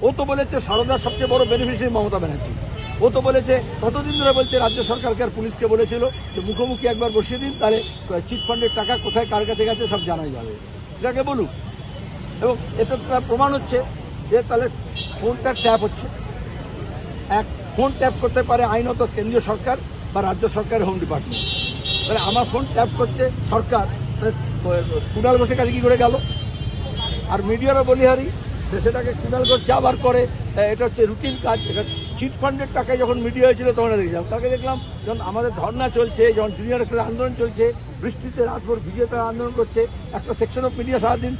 ও তো বলেছে সারদার সবচেয়ে বড় বেনিফিশিয়ারি মমতা ব্যানার্জি। ও তো বলেছে কতদিন ধরে বলছে রাজ্য সরকারকে আর পুলিশকে বলেছিল যে মুখোমুখি একবার বসিয়ে দিন, তাহলে চিটফান্ডের টাকা কোথায় কার কাছে গেছে সব জানা যাবে। এটাকে বলুক, এবং এতে তার প্রমাণ হচ্ছে যে তাহলে ফোনটা ট্যাপ হচ্ছে। এক ফোন ট্যাপ করতে পারে আইনত কেন্দ্রীয় সরকার বা রাজ্য সরকারের হোম ডিপার্টমেন্ট। তাহলে আমার ফোন ট্যাপ করছে সরকার, কুণাল ঘোষের কাছে কি করে গেল? আর মিডিয়ারও বলিহারি সেটাকে কুণাল ঘোষ যা বার করে এটা হচ্ছে রুটিন কাজ। এটা চিটফান্ডের টাকায় যখন মিডিয়া হয়েছিল তখন দেখছিলাম, তাকে দেখলাম যখন আমাদের ধর্না চলছে, যখন জুনিয়র ডাক্তার আন্দোলন চলছে, বৃষ্টিতে রাতভর ভিজে তারা আন্দোলন করছে, একটা সেকশন অফ মিডিয়া সারাদিন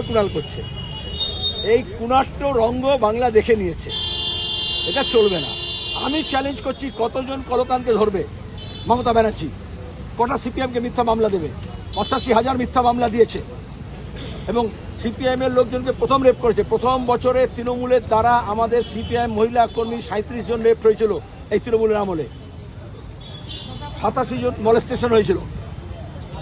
কুণাল করছে। এই কুণাট্য রঙ্গ বাংলা দেখে নিয়েছে, এটা চলবে না। আমি চ্যালেঞ্জ করছি, কতজন কলকান্তকে ধরবে মমতা ব্যানার্জি? কটা সিপিএমকে মিথ্যা মামলা দেবে? 85,000 মিথ্যা মামলা দিয়েছে, এবং সিপিআইএম এর লোকজনকে প্রথম রেপ করেছে। প্রথম বছরে তৃণমূলের দ্বারা আমাদের সিপিআইএম মহিলা কর্মী 37 জন রেপ হয়েছিল এই তৃণমূলের আমলে। 87 জন মলেস্টেশন হয়েছিল,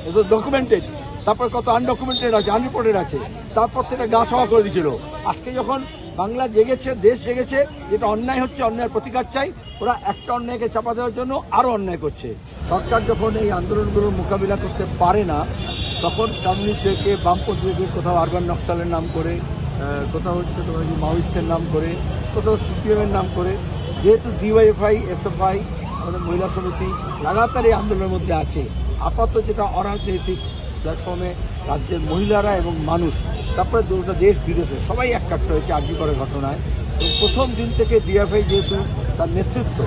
এগুলো ডকুমেন্টেড। তারপর কত আনডকুমেন্টেড আছে, আনরিপোর্টেড আছে। তারপর থেকে গা সভা করে দিয়েছিল। আজকে যখন বাংলা জেগেছে, দেশ জেগেছে, যেটা অন্যায় হচ্ছে, অন্যায়ের প্রতিকার চাই, ওরা একটা অন্যায়কে চাপা দেওয়ার জন্য আরো অন্যায় করছে। সরকার যখন এই আন্দোলনগুলোর মোকাবিলা করতে পারে না, তখন কমিউনিস্ট থেকে বামপন্থীদের কোথাও আরবান নকশালের নাম করে, কোথাও হচ্ছে তোমার মাওয়িস্টের নাম করে, কোথাও সিপিএমের নাম করে, যেহেতু ডিওয়াইএফআই, এসএফআই, আমাদের মহিলা সমিতি লাগাতার এই আন্দোলনের মধ্যে আছে, আপাতত যেটা অরাজনৈতিক প্ল্যাটফর্মে রাজ্যের মহিলারা এবং মানুষ, তারপরে দুটো দেশ বিদেশে সবাই একাট্টা হয়েছে আরজি করের ঘটনায়। এবং প্রথম দিন থেকে ডিএফআই যেহেতু তার নেতৃত্ব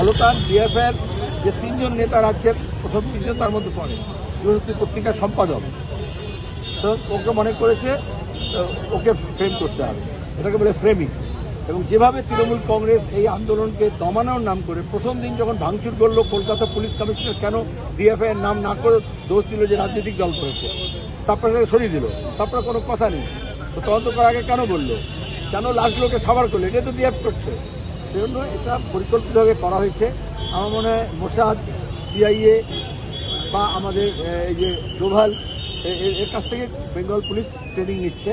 অলকান, ডিএফআইয়ের যে 3 জন নেতা রাজ্যের প্রথম 3 জন তার মধ্যে পড়ে, পত্রিকার সম্পাদক, তো ওকে মনে করেছে ওকে ফ্রেম করতে হবে, এটাকে বলে ফ্রেমিং। এবং যেভাবে তৃণমূল কংগ্রেস এই আন্দোলনকে দমানোর নাম করে প্রথম দিন যখন ভাঙচুর করলো, কলকাতা পুলিশ কমিশনার কেন ডিএফআই এর নাম না করে দোষ দিল যে রাজনৈতিক দল করেছে, তারপরে তাকে সরিয়ে দিল, তারপরে কোনো কথা নেই। তো তদন্ত করার আগে কেন বললো, কেন লাশগুলোকে সাবার করলো? এটা তো ডিএফ করছে। সেজন্য এটা পরিকল্পিতভাবে করা হয়েছে। আমার মনে হয় মোসাদ, সিআইএ বা আমাদের এই যে ডোভাল, এর কাছ থেকে বেঙ্গল পুলিশ ট্রেনিং নিচ্ছে।